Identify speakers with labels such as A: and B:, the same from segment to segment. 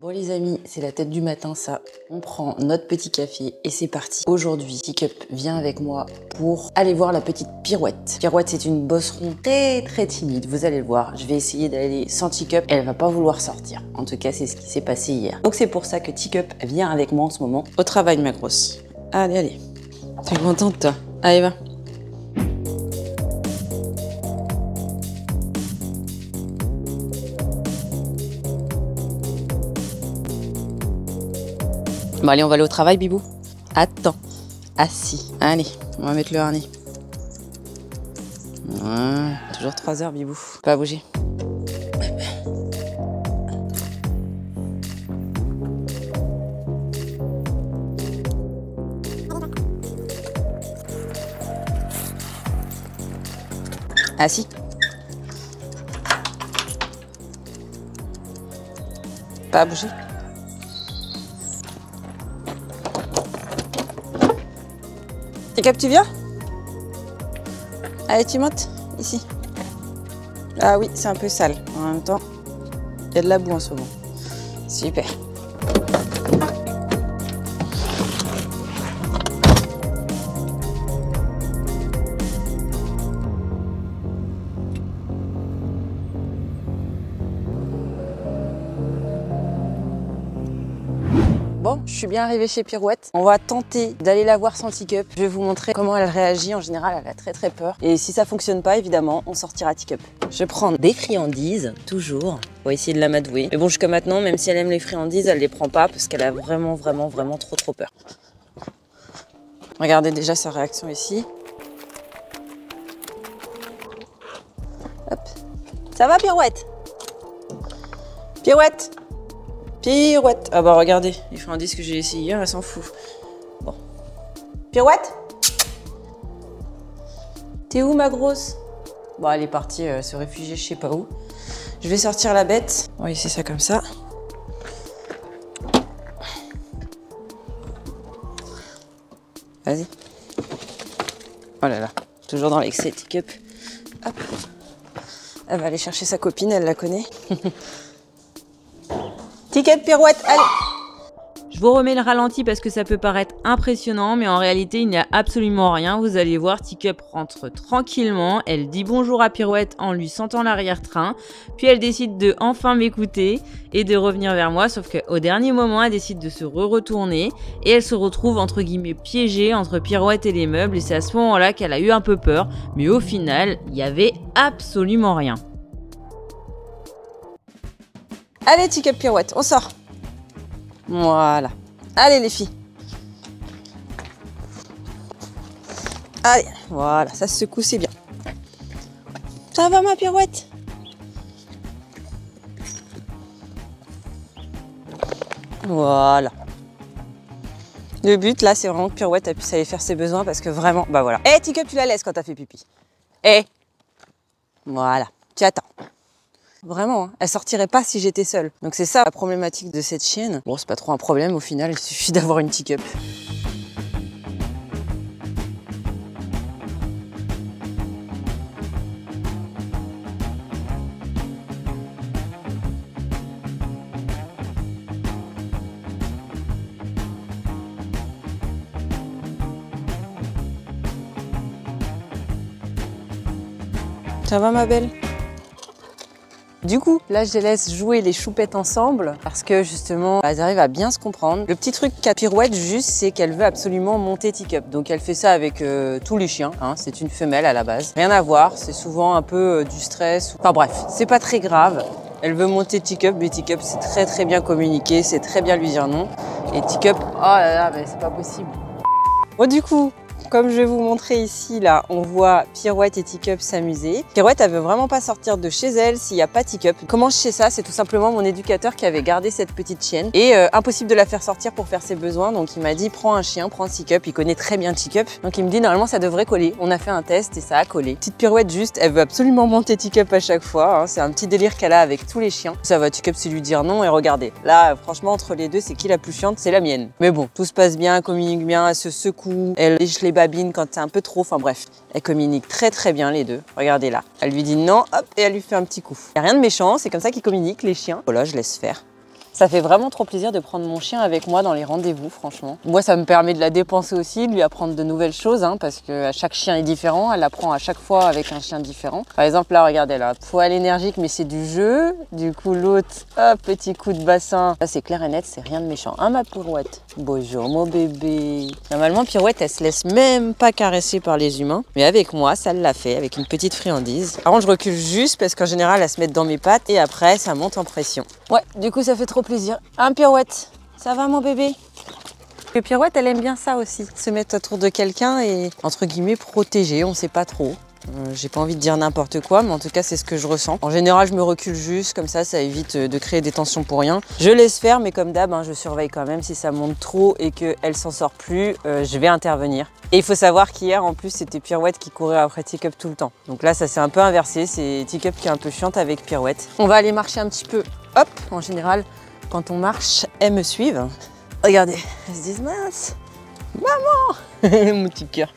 A: Bon les amis, c'est la tête du matin ça. On prend notre petit café et c'est parti. Aujourd'hui, Teacup vient avec moi pour aller voir la petite Pirouette. Pirouette, c'est une bosseron très timide, vous allez le voir. Je vais essayer d'aller sans Teacup, elle va pas vouloir sortir. En tout cas, c'est ce qui s'est passé hier. Donc c'est pour ça que Teacup vient avec moi en ce moment. Au travail ma grosse. Allez. T'es contente toi? Allez va. Bon allez, on va aller au travail, Bibou. Attends. Assis. Allez, on va mettre le harnais. Ouais, toujours 3 heures, Bibou. Pas bouger. Assis. Pas bouger. Teacup, tu viens? Allez, tu montes, ici. Ah oui, c'est un peu sale. En même temps, il y a de la boue en ce moment. Super. Bon, je suis bien arrivée chez Pirouette. On va tenter d'aller la voir sans Teacup. Je vais vous montrer comment elle réagit. En général, elle a très peur. Et si ça fonctionne pas, évidemment, on sortira Teacup. Je vais prendre des friandises, toujours, pour essayer de l'amadouer. Mais bon, jusqu'à maintenant, même si elle aime les friandises, elle les prend pas parce qu'elle a vraiment trop peur. Regardez déjà sa réaction ici. Hop. Ça va, Pirouette? Pirouette? Pirouette. Ah bah regardez, les friandises que j'ai essayé hier, elle s'en fout. Bon. Pirouette? T'es où ma grosse? Bon, elle est partie se réfugier je sais pas où. Je vais sortir la bête. On va laisser ça comme ça. Vas-y. Oh là là, toujours dans l'excès, Teacup. Hop. Elle va aller chercher sa copine, elle la connaît. Teacup, Pirouette, allez!
B: Je vous remets le ralenti parce que ça peut paraître impressionnant, mais en réalité, il n'y a absolument rien. Vous allez voir, Teacup rentre tranquillement. Elle dit bonjour à Pirouette en lui sentant l'arrière-train. Puis elle décide de enfin m'écouter et de revenir vers moi. Sauf qu'au dernier moment, elle décide de se retourner et elle se retrouve entre guillemets piégée entre Pirouette et les meubles. Et c'est à ce moment-là qu'elle a eu un peu peur. Mais au final, il n'y avait absolument rien.
A: Allez, Teacup, Pirouette, on sort. Voilà. Allez, les filles. Allez, voilà, ça se secoue, c'est bien. Ça va, ma Pirouette? Voilà. Le but, là, c'est vraiment que Pirouette puisse aller faire ses besoins parce que vraiment, bah voilà. Eh, Teacup, tu la laisses quand t'as fait pipi. Eh. Voilà, tu attends. Vraiment, hein. Elle sortirait pas si j'étais seule. Donc c'est ça la problématique de cette chienne. Bon, c'est pas trop un problème au final, il suffit d'avoir une Teacup. Ça va ma belle? Du coup, là, je les laisse jouer les choupettes ensemble parce que justement, elles arrivent à bien se comprendre. Le petit truc qu'a Pirouette, juste, c'est qu'elle veut absolument monter Teacup. Donc, elle fait ça avec tous les chiens. Hein. C'est une femelle à la base. Rien à voir, c'est souvent un peu du stress. Enfin bref, c'est pas très grave. Elle veut monter Teacup, mais Teacup, c'est très bien communiquer, c'est très bien lui dire non. Et Teacup, oh là là, mais c'est pas possible. Bon, du coup, comme je vais vous montrer ici, là, on voit Pirouette et Teacup s'amuser. Pirouette, elle veut vraiment pas sortir de chez elle s'il n'y a pas Teacup. Comment je sais ça? C'est tout simplement mon éducateur qui avait gardé cette petite chienne. Et impossible de la faire sortir pour faire ses besoins. Donc il m'a dit, prends un chien, prends Teacup. Il connaît très bien Teacup. Donc il me dit, normalement, ça devrait coller. On a fait un test et ça a collé. Petite Pirouette juste, elle veut absolument monter Teacup à chaque fois. Hein. C'est un petit délire qu'elle a avec tous les chiens. Ça va, Teacup, c'est lui dire non. Et regardez, là, franchement, entre les deux, c'est qui la plus chiante? C'est la mienne. Mais bon, tout se passe bien, elle communique bien, elle se secoue, elle lèche les babines quand c'est un peu trop, enfin bref, elles communiquent très bien les deux. Regardez là, elle lui dit non, hop, et elle lui fait un petit coup. Il n'y a rien de méchant, c'est comme ça qu'ils communiquent les chiens. Voilà, je laisse faire. Ça fait vraiment trop plaisir de prendre mon chien avec moi dans les rendez-vous, franchement. Moi, ça me permet de la dépenser aussi, de lui apprendre de nouvelles choses, hein, parce que chaque chien est différent. Elle apprend à chaque fois avec un chien différent. Par exemple, là, regardez, là, poil énergique, mais c'est du jeu. Du coup, l'autre, hop, petit coup de bassin. Là, c'est clair et net, c'est rien de méchant. Hein, ma Pirouette? Bonjour, mon bébé. Normalement, Pirouette, elle se laisse même pas caresser par les humains. Mais avec moi, ça l'a fait, avec une petite friandise. Par contre, je recule juste parce qu'en général, elle se met dans mes pattes et après, ça monte en pression. Ouais, du coup, ça fait trop plaisir. Hein, Pirouette? Ça va, mon bébé? Et Pirouette, elle aime bien ça aussi, se mettre autour de quelqu'un et, entre guillemets, protéger, on sait pas trop. J'ai pas envie de dire n'importe quoi, mais en tout cas, c'est ce que je ressens. En général, je me recule juste, comme ça évite de créer des tensions pour rien. Je laisse faire, mais comme d'hab, hein, je surveille quand même. Si ça monte trop et qu'elle s'en sort plus, je vais intervenir. Et il faut savoir qu'hier, en plus, c'était Pirouette qui courait après Teacup tout le temps. Donc là, ça s'est un peu inversé. C'est Teacup qui est un peu chiante avec Pirouette. On va aller marcher un petit peu. Hop, en général, quand on marche, elles me suivent. Regardez, elles se disent mince, maman, mon petit cœur.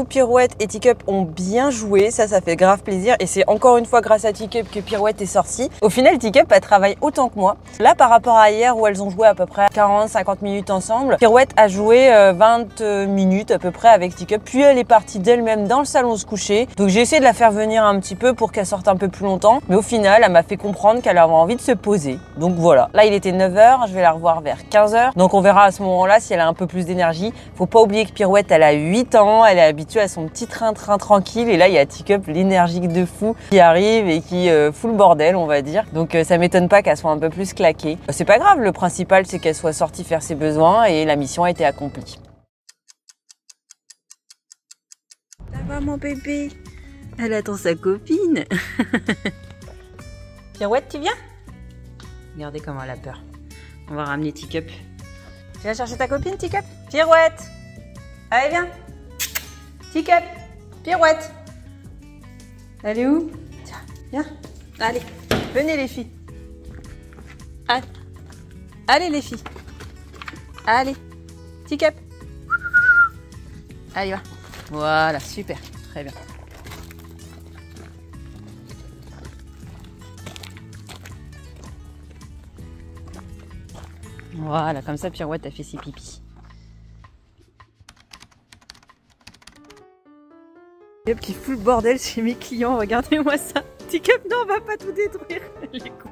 A: Pirouette et Teacup ont bien joué, ça fait grave plaisir et c'est encore une fois grâce à Teacup que Pirouette est sortie. Au final, Teacup elle travaille autant que moi. Là, par rapport à hier où elles ont joué à peu près 40-50 minutes ensemble, Pirouette a joué 20 minutes à peu près avec Teacup, puis elle est partie d'elle-même dans le salon se coucher. Donc j'ai essayé de la faire venir un petit peu pour qu'elle sorte un peu plus longtemps, mais au final, elle m'a fait comprendre qu'elle avait envie de se poser. Donc voilà, là il était 9 h, je vais la revoir vers 15 h. Donc on verra à ce moment-là si elle a un peu plus d'énergie. Faut pas oublier que Pirouette, elle a 8 ans, elle est habituée à son petit train-train tranquille et là il y a Teacup l'énergique de fou qui arrive et qui fout le bordel on va dire, donc ça m'étonne pas qu'elle soit un peu plus claquée. C'est pas grave, le principal c'est qu'elle soit sortie faire ses besoins et la mission a été accomplie. Ça va mon bébé? Elle attend sa copine. Pirouette, tu viens? Regardez comment elle a peur. On va ramener Teacup. Tu viens chercher ta copine Teacup? Pirouette, allez viens. Teacup, Pirouette. Elle est où? Tiens, viens. Allez, venez les filles. Allez, allez les filles. Allez, Teacup. Allez, va. Voilà, super, très bien. Voilà, comme ça Pirouette a fait ses pipis. Teacup qui fout le bordel chez mes clients, regardez-moi ça. Teacup, non, on va pas tout détruire. Les cons.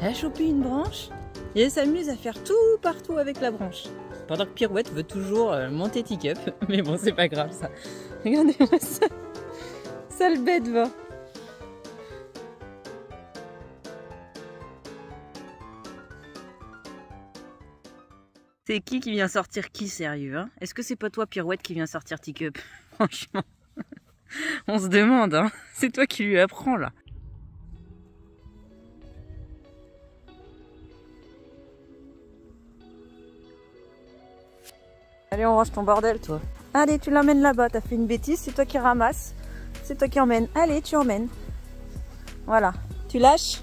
A: Elle a chopé une branche et elle s'amuse à faire tout partout avec la branche. Pendant que Pirouette veut toujours monter Teacup. Mais bon, c'est pas grave ça. Regardez-moi ça. Sale bête va. C'est qui vient sortir qui, sérieux, hein? Est-ce que c'est pas toi, Pirouette, qui vient sortir Teacup? Franchement, on se demande, hein? C'est toi qui lui apprends, là. Allez, on range ton bordel, toi. Allez, tu l'emmènes là-bas, t'as fait une bêtise, c'est toi qui ramasses. C'est toi qui emmènes. Allez, tu emmènes. Voilà. Tu lâches?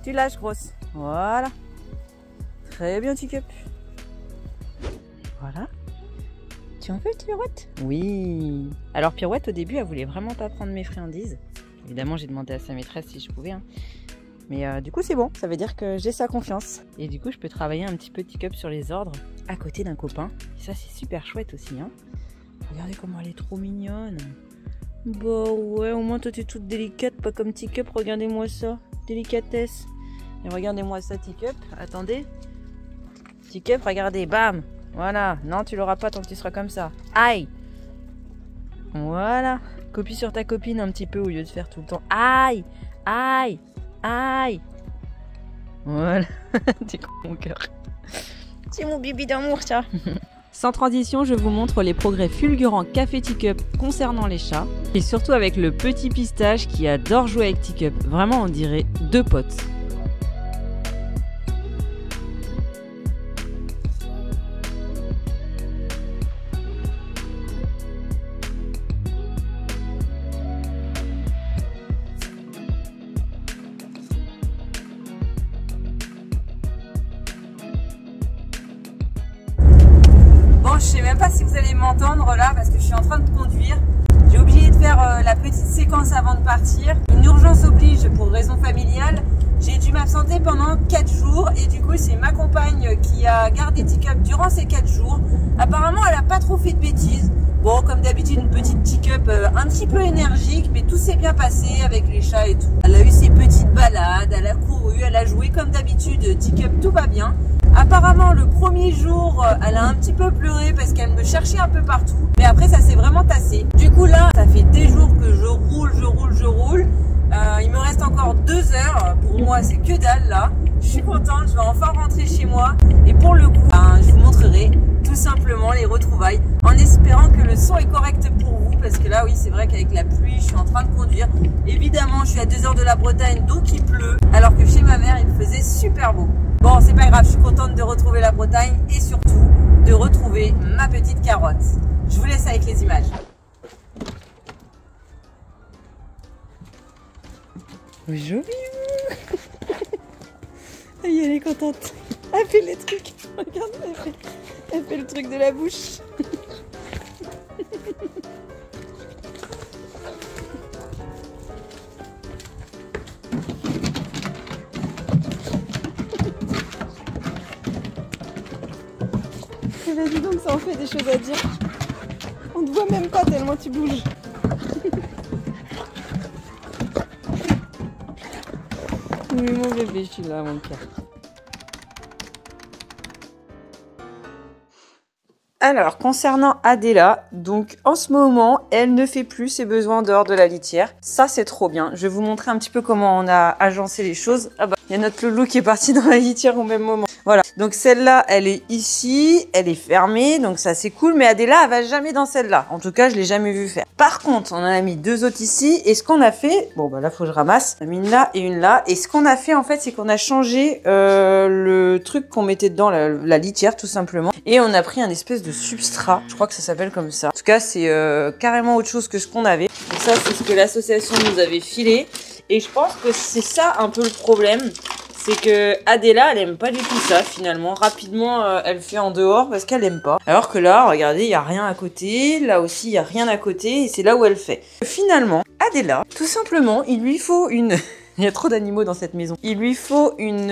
A: Tu lâches, grosse. Voilà. Très bien, Teacup. Voilà. Tu en veux, Pirouette? Oui. Alors Pirouette, au début, elle voulait vraiment pas prendre mes friandises. Évidemment, j'ai demandé à sa maîtresse si je pouvais. Hein. Mais du coup, c'est bon. Ça veut dire que j'ai sa confiance. Et du coup, je peux travailler un petit peu Teacup sur les ordres à côté d'un copain. Et ça, c'est super chouette aussi. Hein. Regardez comment elle est trop mignonne. Bah ouais, au moins toi, t'es toute délicate, pas comme Teacup. Regardez-moi ça. Délicatesse. Et regardez-moi ça, Teacup. Attendez. Teacup, regardez. Bam. Voilà, non tu l'auras pas tant que tu seras comme ça. Aïe. Voilà. Copie sur ta copine un petit peu au lieu de faire tout le temps. Aïe. Aïe. Aïe. Voilà. T'es con mon cœur. C'est mon bibi d'amour ça. Sans transition, je vous montre les progrès fulgurants qu'a fait Teacup concernant les chats. Et surtout avec le petit pistache qui adore jouer avec Teacup. Vraiment on dirait deux potes. Je sais même pas si vous allez m'entendre là parce que je suis en train de conduire. J'ai oublié de faire la petite séquence avant de partir. Une urgence oblige pour raison familiale. J'ai dû m'absenter pendant 4 jours et du coup c'est ma compagne qui a gardé Teacup durant ces 4 jours. Apparemment elle a pas trop fait de bêtises. Bon, comme d'habitude, une petite Teacup un petit peu énergique, mais tout s'est bien passé avec les chats et tout. Elle a eu ses petites balades, elle a couru, elle a joué comme d'habitude. Teacup, tout va bien. Apparemment, le premier jour, elle a un petit peu pleuré parce qu'elle me cherchait un peu partout. Mais après, ça s'est vraiment tassé. Du coup, là, ça fait des jours que je roule. Il me reste encore 2 heures. Pour moi, c'est que dalle, là. Je suis contente, je vais enfin rentrer chez moi. Et pour le coup, je vous montrerai tout simplement les retrouvailles en espérant que le son est correct pour vous parce que là oui c'est vrai qu'avec la pluie je suis en train de conduire, évidemment je suis à 2 heures de la Bretagne donc il pleut alors que chez ma mère il faisait super beau. Bon c'est pas grave, je suis contente de retrouver la Bretagne et surtout de retrouver ma petite carotte. Je vous laisse avec les images. Bonjour. Elle est contente. Elle fait les trucs. Regarde, elle fait le truc de la bouche. Et là, dis donc, ça en fait des choses à dire. On ne te voit même pas tellement tu bouges. Oui, mon bébé, je suis là, mon cœur. Alors, concernant Adela, donc en ce moment, elle ne fait plus ses besoins dehors de la litière. Ça, c'est trop bien. Je vais vous montrer un petit peu comment on a agencé les choses. Ah bah, il y a notre loulou qui est parti dans la litière au même moment. Voilà, donc celle-là, elle est ici, elle est fermée, donc ça c'est cool. Mais Adela, elle va jamais dans celle-là. En tout cas, je l'ai jamais vue faire. Par contre, on en a mis 2 autres ici. Et ce qu'on a fait, bon bah là, faut que je ramasse. On a mis une là et une là. Et ce qu'on a fait, en fait, c'est qu'on a changé le truc qu'on mettait dedans la litière, tout simplement. Et on a pris un espèce de substrat. Je crois que ça s'appelle comme ça. En tout cas, c'est carrément autre chose que ce qu'on avait. Donc ça, c'est ce que l'association nous avait filé. Et je pense que c'est ça un peu le problème. C'est que Adela, elle aime pas du tout ça, finalement. Rapidement, elle fait en dehors parce qu'elle aime pas. Alors que là, regardez, il y a rien à côté. Là aussi, il y a rien à côté. Et c'est là où elle fait. Finalement, Adela, tout simplement, il lui faut une... Il y a trop d'animaux dans cette maison. Il lui faut une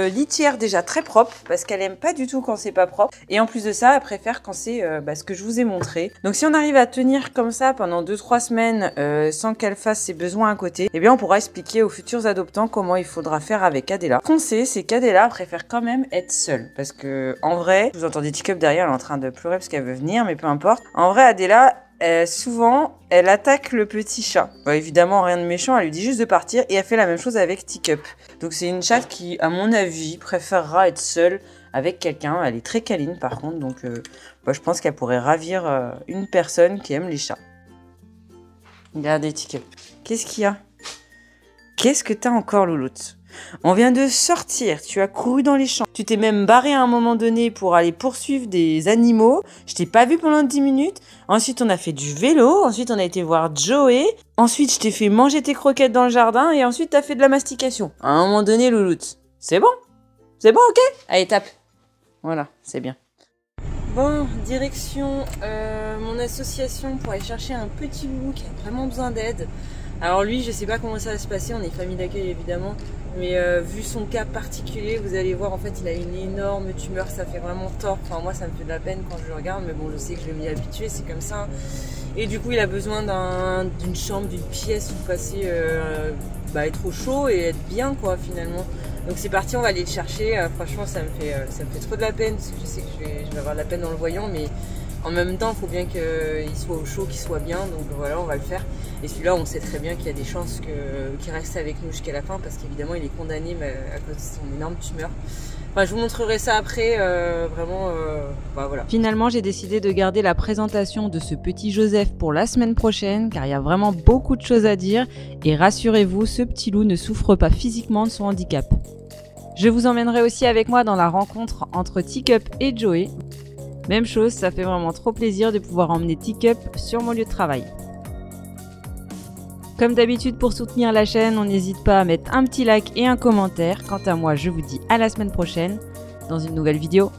A: litière déjà très propre parce qu'elle aime pas du tout quand c'est pas propre. Et en plus de ça, elle préfère quand c'est ce que je vous ai montré. Donc si on arrive à tenir comme ça pendant 2-3 semaines sans qu'elle fasse ses besoins à côté, eh bien on pourra expliquer aux futurs adoptants comment il faudra faire avec Adela. Ce qu'on sait, c'est qu'Adela préfère quand même être seule. Parce que en vrai, vous entendez Teacup derrière, elle est en train de pleurer parce qu'elle veut venir, mais peu importe. En vrai, Adela... souvent, elle attaque le petit chat. Bon, évidemment, rien de méchant, elle lui dit juste de partir et elle fait la même chose avec Teacup. Donc c'est une chatte qui, à mon avis, préférera être seule avec quelqu'un. Elle est très câline par contre, donc je pense qu'elle pourrait ravir une personne qui aime les chats. Regardez Teacup. Qu'est-ce qu'il y a? Qu'est-ce que t'as encore, louloute? On vient de sortir, tu as couru dans les champs. Tu t'es même barré à un moment donné pour aller poursuivre des animaux. Je t'ai pas vu pendant 10 minutes. Ensuite, on a fait du vélo. Ensuite, on a été voir Joey. Ensuite, je t'ai fait manger tes croquettes dans le jardin. Et ensuite, t'as fait de la mastication. À un moment donné, louloute. C'est bon? C'est bon, ok? Allez, tape. Voilà, c'est bien. Bon, direction mon association pour aller chercher un petit loulou qui a vraiment besoin d'aide. Alors lui, je sais pas comment ça va se passer, on est famille d'accueil évidemment, mais vu son cas particulier, vous allez voir, en fait, il a une énorme tumeur, ça fait vraiment tort. Enfin, moi, ça me fait de la peine quand je le regarde, mais bon, je sais que je vais m'y habituer, c'est comme ça. Et du coup, il a besoin d'une chambre, d'une pièce où passer, être au chaud et être bien, quoi, finalement. Donc c'est parti, on va aller le chercher. Franchement, ça me fait trop de la peine, parce que je sais que je vais avoir de la peine en le voyant, mais en même temps, il faut bien qu'il soit au chaud, qu'il soit bien. Donc voilà, on va le faire. Et celui-là, on sait très bien qu'il y a des chances qu'il reste avec nous jusqu'à la fin, parce qu'évidemment, il est condamné à cause de son énorme tumeur. Enfin, je vous montrerai ça après, voilà.
B: Finalement, j'ai décidé de garder la présentation de ce petit Joseph pour la semaine prochaine, car il y a vraiment beaucoup de choses à dire. Et rassurez-vous, ce petit loup ne souffre pas physiquement de son handicap. Je vous emmènerai aussi avec moi dans la rencontre entre Teacup et Joey. Même chose, ça fait vraiment trop plaisir de pouvoir emmener Teacup sur mon lieu de travail. Comme d'habitude, pour soutenir la chaîne, on n'hésite pas à mettre un petit like et un commentaire. Quant à moi, je vous dis à la semaine prochaine dans une nouvelle vidéo.